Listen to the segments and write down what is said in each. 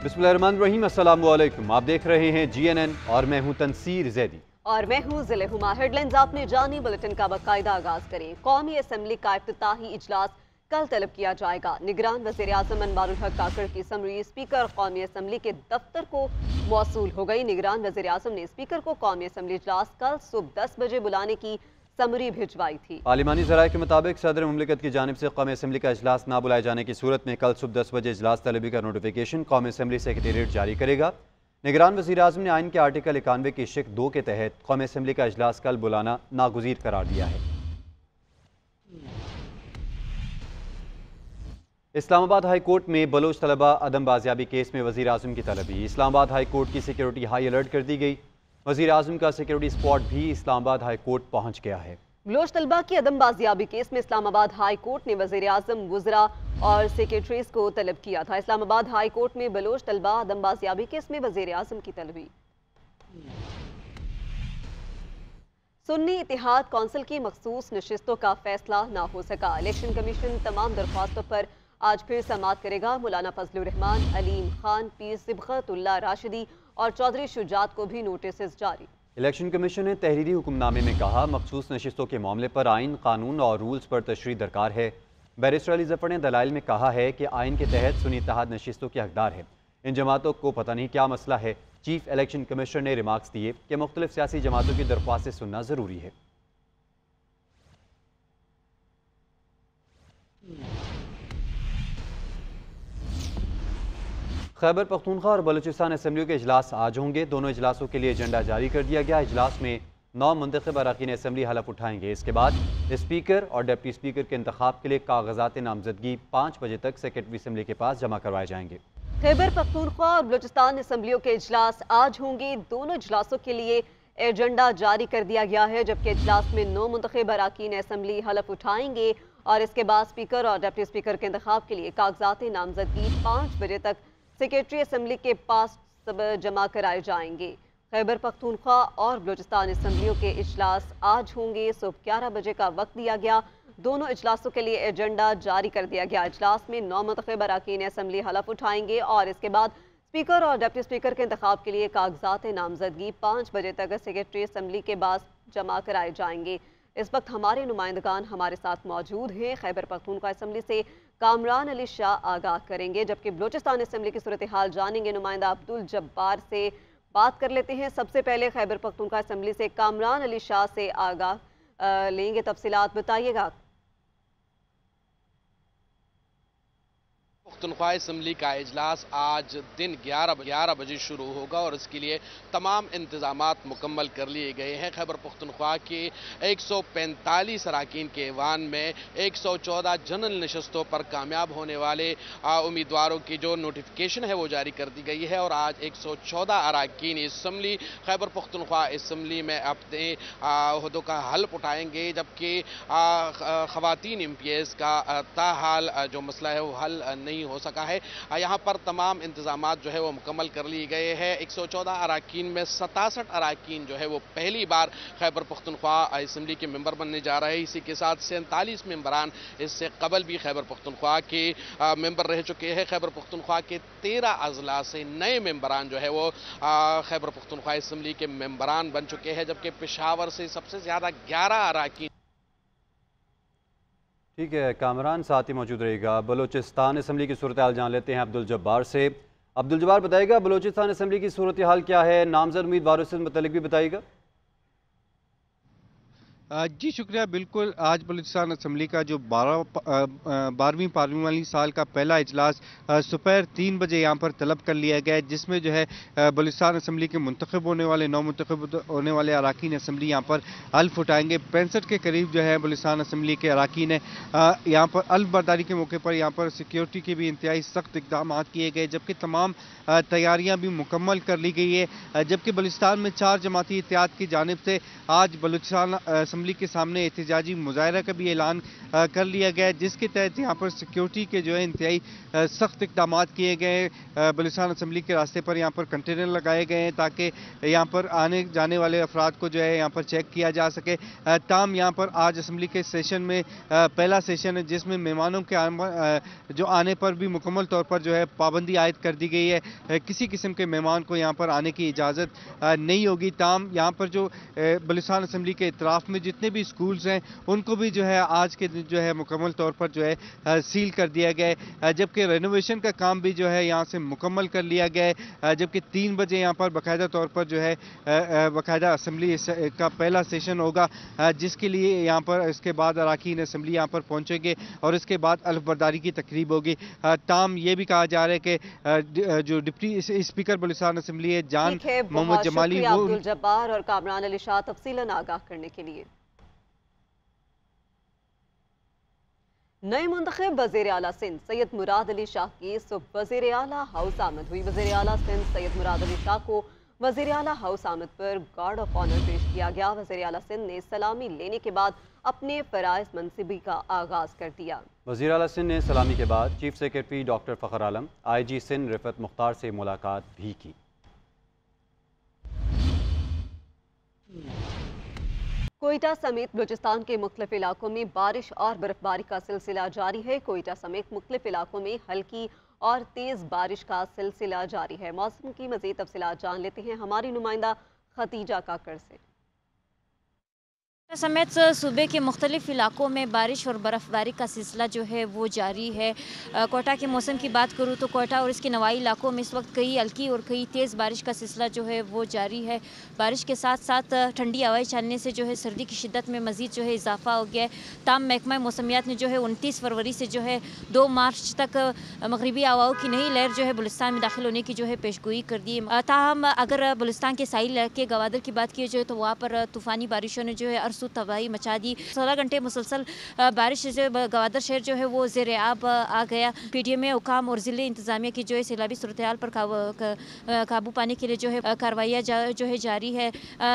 बिस्मिल्लाहिर्रहमानिर्रहीम, अस्सलाम वालेकुम। आप देख रहे हैं GNN और मैं हूं तनसीर जैदी। और मैं हूं जिले हुमा। हेडलाइंस आपने जानी, बुलेटिन का बाकायदा आगाज करें। कौमी असम्बली का इफ्तिताही इजलास कल तलब किया जाएगा। निगरान वज़ीर आज़म अनवारुल हक काकड़ की समरी स्पीकर कौमी असम्बली के दफ्तर को मौसूल हो गई। निगरान वज़ीर आज़म ने स्पीकर को कौमी असम्बली इजलास कल सुबह 10 बजे बुलाने की समरी भिजवाई थी। पार्लिमानी ज़राए के मुताबिक सदर मुमलिकत की जानिब से कौमी असम्बली का इजलास ना बुलाए जाने की सूरत में कल सुबह 10 बजे इजलास तलबी का नोटिफिकेशन कौमी असम्बली सेक्रेटेरिएट जारी करेगा। निगरान वज़ीर आज़म ने आइन के आर्टिकल 91 की शिक 2 के तहत कौमी असम्बली का इजलास कल बुलाना नागुज़ीर करार दिया है। इस्लामाबाद हाई कोर्ट में बलोच तलबा अदम बाजियाबी केस में वज़ीर आज़म की तलबी। इस्लामाबाद हाई कोर्ट की सिक्योरिटी हाई अलर्ट कर दी गई। वज़ीर आज़म का सिक्योरिटी स्क्वाड भी इस्लामाबाद हाई कोर्ट पहुँच गया है। बलोच तलबा की अदम बाजियाबी केस में इस्लामाबाद हाई कोर्ट ने वज़ीर आज़म, वुज़रा और सेक्रेटरीज को तलब किया था। इस्लामाबाद हाई कोर्ट में बलोच तलबा अदम बाजियाबी केस में वज़ीर आज़म की तलबी। सुन्नी इतिहाद कौंसिल की मखसूस नशिस्तों का फैसला ना हो सका। इलेक्शन कमीशन तमाम दरख्वास्तों पर आज फिर समाअत करेगा। मौलाना फजलुर रहमान, अलीम खान, पीर सिबगतुल्लाह राशिदी और चौधरी शुजात को भी नोटिस जारी। इलेक्शन कमीशन ने तहरीरी हुक्मनामे में कहा, मखसूस नशिस्तों के मामले पर आइन, कानून और रूल्स पर तशरीह दरकार है। बैरिस्टर अली जफ़र ने दलाइल में कहा है कि आइन के तहत सुन्नी इत्तेहाद नशिस्तों के हकदार है। इन जमातों को पता नहीं क्या मसला है। चीफ इलेक्शन कमिश्नर ने रिमार्क्स दिए कि मुख्तलिफ सियासी जमातों की दरख्वास्तें सुनना ज़रूरी है। खैबर पख्तूनख्वा और बलूचिस्तान असम्बलियों के इजलास आज होंगे। दोनों इजलासों के लिए एजेंडा जारी कर दिया गया। इजलास में 9 मुंतखब अरकान असम्बली हलफ उठाएंगे। इसके बाद स्पीकर और डिप्टी स्पीकर के इंतखाब के लिए कागजात नामजदगी 5 बजे तक सेक्रेटरी असम्बली के पास जमा करवाए जाएंगे। खैबर पख्तूनख्वा और बलूचिस्तान असम्बलियों के इजलास आज होंगे। दोनों इजलासों के लिए एजेंडा जारी कर दिया गया है, जबकि इजलास में 9 मुंतखब अरकान असम्बली हलफ उठाएंगे और इसके बाद स्पीकर और डिप्टी स्पीकर के इंतखाब के लिए कागजात नामजदगी 5 बजे तक सेक्रेटरी असम्बली के पास जमा कराए जाएंगे। खैबर पख्तूनख्वा और बलूचिस्तान असम्बलियों के इजलास आज होंगे। सुबह 11 बजे का वक्त दिया गया। दोनों इजलासों के लिए एजेंडा जारी कर दिया गया। इजलास में 9 मुंतखब अरकान असम्बली हलफ उठाएंगे और इसके बाद स्पीकर और डिप्टी स्पीकर के इंतखाब के लिए कागजात नामजदगी 5 बजे तक सेक्रेटरी असम्बली के पास जमा कराए जाएंगे। इस वक्त हमारे नुमाइंदगान हमारे साथ मौजूद हैं। खैबर पख्तूनख्वा असम्बली से कामरान अली शाह आगाह करेंगे, जबकि बलूचिस्तान असम्बली की सूरत हाल जानेंगे नुमाइंदा अब्दुल जब्बार से। बात कर लेते हैं सबसे पहले खैबर पख्तूनख्वा असम्बली से कामरान अली शाह से आगाह लेंगे। तफसीलात बताइएगा। पख्तूनख्वा असम्बली का इजलास आज दिन 11 बजे शुरू होगा और इसके लिए तमाम इंतजामात मुकम्मल कर लिए गए हैं। खैबर पख्तूनख्वा के 145 अरकान के ऐवान में 114 जनरल नशस्तों पर कामयाब होने वाले उम्मीदवारों की जो नोटिफिकेशन है वो जारी कर दी गई है और आज 114 अरकान असम्बली खैबर पख्तूनख्वा असम्बली में अपने अहदों का हल्फ उठाएंगे, जबकि ख़वातीन MPs का ताहाल जो मसला है वो हल नहीं हो सका है। यहाँ पर तमाम इंतजामात जो है वो मुकम्मल कर लिए गए हैं। 114 अरकान में 67 अरकान जो है वो पहली बार खैबर पख्तूनख्वा असम्बली के मेंबर बनने जा रहे हैं। इसी के साथ 47 मेंबरान इससे कबल भी खैबर पख्तूनख्वा के मेंबर रह चुके हैं। खैबर पख्तूनख्वा के 13 अजला से नए मेंबरान जो है वो खैबर पख्तूनख्वा असम्बली के मेंबरान बन चुके हैं, जबकि पेशावर से सबसे ज़्यादा 11 अरकान। ठीक है, कामरान साथ ही मौजूद रहेगा। बलूचिस्तान असम्बली की सूरत हाल जान लेते हैं अब्दुल जब्बार से। अब्दुल जब्बार बताइएगा, बलूचिस्तान असम्बली की सूरत हाल क्या है, नामजद उम्मीदवारों से मुतल्लिक भी बताइएगा। जी शुक्रिया। बिल्कुल, आज बलूचिस्तान असम्बली का जो 12वीं पार्लिमानी साल का पहला इजलास दोपहर 3 बजे यहाँ पर तलब कर लिया गया है, जिसमें जो है बलूचिस्तान असम्बली के मुंतखब होने वाले 9 मुंतखब होने वाले अरकान असम्बली यहाँ पर हल्फ उठाएंगे। 65 के करीब जो है बलूचिस्तान असम्बली के अरकान है। यहाँ पर हल्फ बर्दारी के मौके पर यहाँ पर सिक्योरिटी के भी इंतहाई सख्त इक़दाम किए गए, जबकि तमाम तैयारियाँ भी मुकम्मल कर ली गई है। जबकि बलूचिस्तान में 4 जमाती इत्तेहाद की जानिब से आज बलूचिस्तान असम्बली के सामने एहतजाजी मुजाहरा का भी ऐलान कर लिया गया है, जिसके तहत यहाँ पर सिक्योरिटी के जो है इंतहाई सख्त इकदाम किए गए। बलूचिस्तान असम्बली के रास्ते पर यहाँ पर कंटेनर लगाए गए हैं ताकि यहाँ पर आने जाने वाले अफराद को जो है यहाँ पर चेक किया जा सके। ताम यहाँ पर आज असम्बली के सेशन में पहला सेशन है जिसमें मेहमानों के जो आने पर भी मुकम्मल तौर पर जो है पाबंदी आयद कर दी गई है। किसी किस्म के मेहमान को यहाँ पर आने की इजाज़त नहीं होगी। ताम यहाँ पर जो बलूचिस्तान असम्बली के इतराफ़ में जितने भी स्कूल्स हैं उनको भी जो है आज के दिन जो है मुकम्मल तौर पर जो है सील कर दिया गया है, जबकि रेनोवेशन का काम भी जो है यहाँ से मुकम्मल कर लिया गया है। जबकि 3 बजे यहाँ पर बाकायदा तौर पर जो है बाकायदा असम्बली का पहला सेशन होगा, जिसके लिए यहाँ पर इसके बाद अरकान असम्बली यहाँ पर पहुँचेंगे और इसके बाद अल्फबरदारी की तकरीब होगी। ताम ये भी कहा जा रहा है कि जो डिप्टी स्पीकर बलूचिस्तान असम्बली है जान मोहम्मद जमाली वो अब्दुल जब्बार और कामरान अली शाह तफसीलन आगाह करने के लिए। नए मुंतखब वज़ीर आला सिंध सैयद मुराद अली शाह की सुबह वज़ीर आला हाउस आमद हुई। वज़ीर आला सिंध सैयद मुराद अली शाह को वज़ीर आला हाउस आमद पर गार्ड ऑफ ऑनर पेश किया गया। वज़ीर आला सिंध ने सलामी लेने के बाद अपने फ़राइज़ मनसिबी का आगाज़ कर दिया। वज़ीर आला सिंध ने सलामी के बाद चीफ सेक्रेटरी डॉक्टर फ़खर आलम, IG सिंध रिफत मुख्तार से मुलाकात भी की। कोयटा समेत बलूचिस्तान के मुख्तलिफ इलाकों में बारिश और बर्फबारी का सिलसिला जारी है। कोयटा समेत मुख्तलिफ इलाकों में हल्की और तेज़ बारिश का सिलसिला जारी है। मौसम की मज़ीद तफसीलात जान लेते हैं हमारी नुमाइंदा खतीजा काकड़ से। समेत सूबे के मुख्तलिफ इलाकों में बारिश और बर्फ़बारी का सिलसिला जो है वो जारी है। कोयटा के मौसम की बात करूँ तो कोयटा और इसके नवाई इलाकों में इस वक्त कई हल्की और कई तेज़ बारिश का सिलसिला जो है वो जारी है। बारिश के साथ साथ ठंडी हवाएं चलने से जो है सर्दी की शिद्दत में मज़ीद जो है इजाफा हो गया है। ताम महकमा मौसमियात ने जो है 29 फरवरी से जो है 2 मार्च तक मगरबी हवाओं की नई लहर जो है बलूचिस्तान में दाखिल होने की जो है पेशगोई कर दी है। ताहम अगर बलूचिस्तान के साहिल इलाके गवादर की बात की जाए तो वहाँ पर तूफ़ानी बारिशों ने जो है अरसू तबाही मचा दी। 16 घंटे मुसलसल बारिश से गवादर शहर जो है वो ज़ेर आब आ गया। PTM हुकाम और ज़िले इंतज़ामिया की जो है सैलाबी सूरत हाल पर काबू पाने के लिए जो है कार्रवाइयाँ जो है जारी है।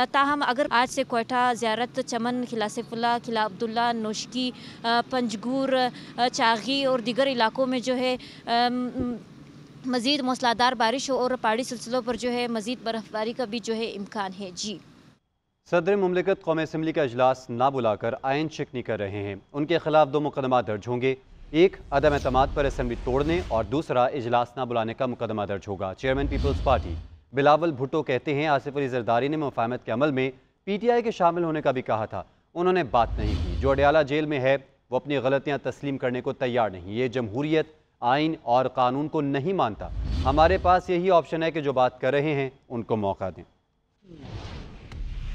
ताहम अगर आज से कोयटा, ज़ियारत, चमन, किला सैफुल्ला, किला अब्दुल्ला, नौशकी, पंजगूर, चागी और दीगर इलाकों में जो है मज़ीद मूसलाधार बारिश और पहाड़ी सिलसिलों पर जो है मज़ीद बर्फ़बारी का भी जो है इम्कान है। जी सदर मुमलिकत कौमी असम्बली का इजलास ना बुलाकर आइन शिकनी कर रहे हैं। उनके खिलाफ 2 मुकदमा दर्ज होंगे। एक अदम एतमाद पर असम्बली तोड़ने और दूसरा इजलास ना बुलाने का मुकदमा दर्ज होगा। चेयरमैन पीपल्स पार्टी बिलावल भुट्टो कहते हैं आसिफ अली जरदारी ने मुफाहमत के अमल में PTI के शामिल होने का भी कहा था, उन्होंने बात नहीं की। जो अडयाला जेल में है वो अपनी गलतियाँ तस्लीम करने को तैयार नहीं। ये जमहूरियत, आइन और कानून को नहीं मानता। हमारे पास यही ऑप्शन है कि जो बात कर रहे हैं उनको मौका दें।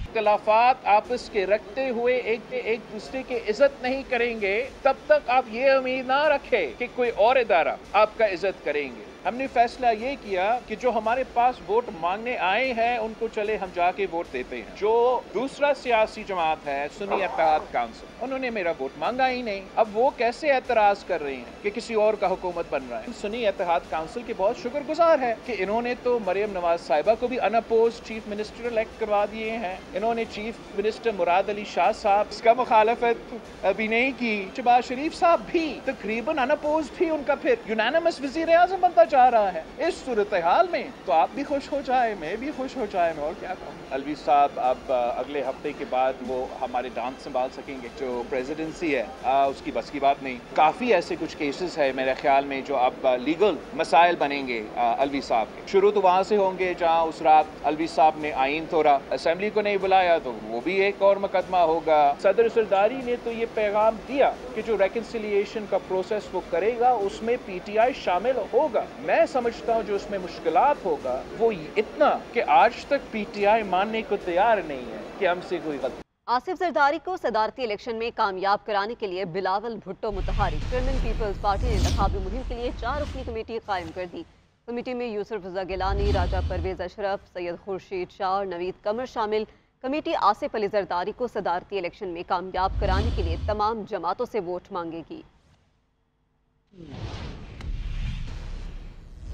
इख्तिलाफात आपस के रखते हुए एक दूसरे की इज्जत नहीं करेंगे, तब तक आप ये उम्मीद ना रखें कि कोई और इदारा आपका इज्जत करेंगे। हमने फैसला ये किया कि जो हमारे पास वोट मांगने आए हैं उनको चले हम जाके वोट देते हैं। जो दूसरा सियासी जमात है सुन्नी इत्तेहाद काउंसिल, उन्होंने मेरा वोट मांगा ही नहीं। अब वो कैसे एतराज कर रहे हैं कि किसी और का हुकूमत बन रहा है। सुन्नी इत्तेहाद काउंसिल के बहुत शुक्रगुजार है कि इन्होंने तो मरियम नवाज साहिबा को भी अनअपोज चीफ मिनिस्टर इलेक्ट करवा दिए हैं। इन्होंने चीफ मिनिस्टर मुराद अली शाह साहब इसका मुखालफत अभी नहीं की। शहबाज शरीफ साहब भी तकरीबन अनअपोज थी, उनका फिर यूनानिमस वजीर आज़म बनता जा रहा है। इस सूरत हाल में तो आप भी खुश हो जाए, मैं भी खुश हो जाए, मैं और क्या कहूँ। अलवी साहब अब अगले हफ्ते के बाद वो हमारे डांस संभाल सकेंगे। जो प्रेसिडेंसी है उसकी बस की बात नहीं। काफ़ी ऐसे कुछ केसेस है मेरे ख्याल में जो अब लीगल मसाइल बनेंगे अलवी साहब के। शुरू तो वहाँ से होंगे जहाँ उस रात अलवी साहब ने आइन तोड़ा, असेंबली को नहीं बुलाया, तो वो भी एक और मुकदमा होगा। सदर सरदारी ने तो ये पैगाम दिया कि जो रेकन्सिलिएशन का प्रोसेस वो करेगा उसमें PTI शामिल होगा। मैं समझता हूँ जो उसमें मुश्किलात होगा वो इतना कि आज तक PTI मानने को तैयार नहीं है कि हमसे कोई गलती। आसिफ जरदारी को सदारती इलेक्शन में कामयाब कराने के लिए बिलावल भुट्टो मुतहरिक। चेयरमैन पीपल्स पार्टी ने इंतखाबी मुहिम के लिए 4 रुकनी कमेटी कायम कर दी। कमेटी में यूसुफ रज़ा गिलानी, राजा परवेज अशरफ, सैयद खुर्शीद शाह और नवीद कमर शामिल। कमेटी आसिफ अली जरदारी को सदारती इलेक्शन में कामयाब कराने के लिए तमाम जमातों से वोट मांगेगी।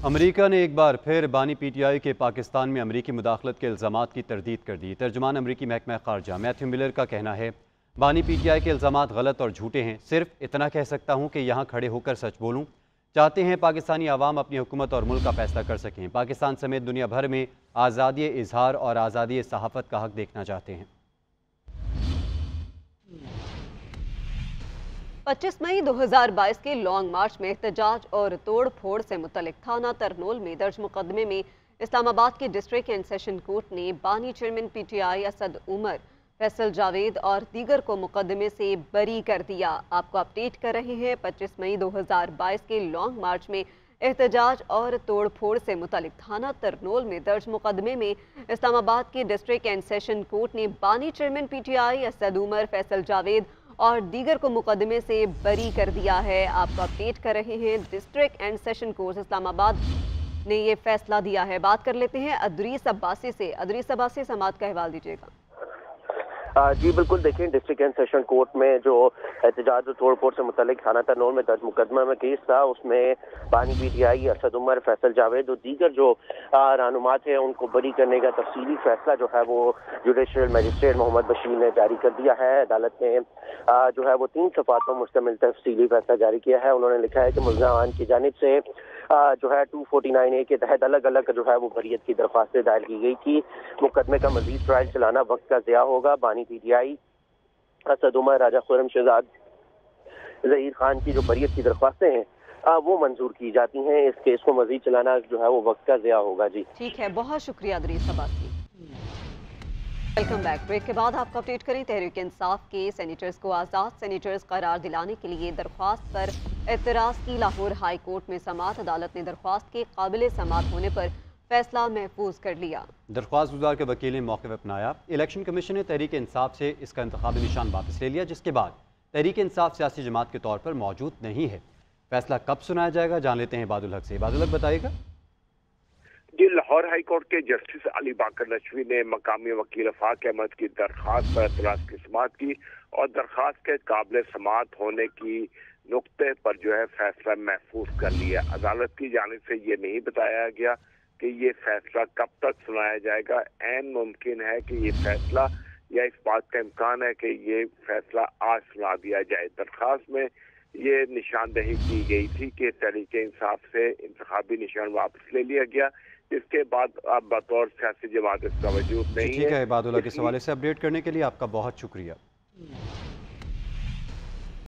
अमेरिका ने एक बार फिर बानी PTI के पाकिस्तान में अमेरिकी मुदाखलत के इल्ज़ामात की तरदीद कर दी। तर्जुमान अमेरिकी महकमा ख़ारजा मैथ्यू मिलर का कहना है बानी पीटीआई के इल्ज़ामात गलत और झूठे हैं। सिर्फ इतना कह सकता हूँ कि यहाँ खड़े होकर सच बोलूँ। चाहते हैं पाकिस्तानी आवाम अपनी हुकूमत और मुल्क का फैसला कर सकें। पाकिस्तान समेत दुनिया भर में आज़ादी इजहार और आज़ादी सहाफ़त का हक देखना चाहते हैं। 25 मई 2022 के लॉन्ग मार्च में एहतजाज और तोड़ फोड़ से मुतल्लिक थाना तरनोल में दर्ज मुकदमे में इस्लामाबाद के डिस्ट्रिक्ट एंड सेशन कोर्ट ने बानी चेयरमैन पीटीआई असद उमर, फैसल जावेद और दीगर को मुकदमे से बरी कर दिया। आपको अपडेट कर रहे हैं। 25 मई 2022 के लॉन्ग मार्च में एहतजाज और तोड़ फोड़ से मुतल्लिक थाना तरनोल में दर्ज मुकदमे में इस्लामाबाद के डिस्ट्रिक्ट एंड सेशन कोर्ट ने बानी चेयरमैन पीटीआई असद उमर, फैसल जावेद और दीगर को मुकदमे से बरी कर दिया है। आपको अपडेट कर रहे हैं। District and session court Islamabad ने ये फैसला दिया है। बात कर लेते हैं अदरीस अब्बासी से। अदरीस अब्बासी, समाअत का अहवाल दीजिएगा। जी बिल्कुल, देखिए डिस्ट्रिक्ट एंड सेशन कोर्ट में जो एहतजाज और तोड़ फोड़ से मुतल्लिक थाना तरनोल में दर्ज मुकदमा में केस था, उसमें बानी पीटीआई असद उमर, फैसल जावेद और दीगर जो रहनुमात हैं उनको बरी करने का तफसीली फैसला जो है वो जुडिशल मजिस्ट्रेट मोहम्मद बशीर ने जारी कर दिया है। अदालत ने जो है वो 3 सफ़ात पर मुश्तमिल तफसीली फैसला जारी किया है। उन्होंने लिखा है कि मुल्ज़मान की जानिब से जो है 249A के तहत अलग अलग जो है वो बरियत की दरख्वास्तें दायर की गई थी। मुकदमे का मजीद ट्रायल चलाना वक्त का ज़िया होगा। बानी पीटीआई असद उमर, राजा खुर्रम शहजाद ज़हीर खान की जो बरियत की दरख्वास्तें हैं वो मंजूर की जाती हैं। इस केस को मजीद चलाना जो है वो वक्त का ज़िया होगा। जी ठीक है, बहुत शुक्रिया Adrees Abbasi. Welcome back. Break के बाद आपको अपडेट करें। तहरीक इंसाफ के सेनेटर्स को आज़ाद सेनेटर्स करार दिलाने के लिए दरख्वास्त पर एतराज़ की लाहौर हाई कोर्ट में समाअत। अदालत ने दरख्वास्त के काबिल समाअत होने पर फैसला महफूज कर लिया। दरख्वास्त गुजार के वकील ने मौक़िफ़ अपनाया। इलेक्शन कमीशन ने तहरीक इंसाफ से इसका इंतखाबी निशान वापस ले लिया, जिसके बाद तहरीक इंसाफ सियासी जमात के तौर पर मौजूद नहीं है। फैसला कब सुनाया जाएगा, जान लेते हैं बादुल हक से। बादुल हक, बताइएगा। जी, लाहौर हाई कोर्ट के जस्टिस अली बाकर नशवी ने मकामी वकील आफाक अहमद की दरख्वास्त पर एतराज़ की समाअत की और दरख्वास्त के काबिल समाअत होने की नुक्ते पर जो है फैसला महफूज कर लिया। अदालत की जानिब से ये नहीं बताया गया कि ये फैसला कब तक सुनाया जाएगा। ऐन मुमकिन है कि ये फैसला या इस बात का इम्कान है कि ये फैसला आज सुना दिया जाए। दरख्वास्त में ये निशानदही की गई थी कि तहरीक इंसाफ से इंतखाबी निशान वापस ले लिया गया, इसके बाद अब बतौर सियासी जमात इसका वजूद नहीं है। ठीक है बादुल हक, इस हवाले से अपडेट करने के लिए आपका बहुत शुक्रिया।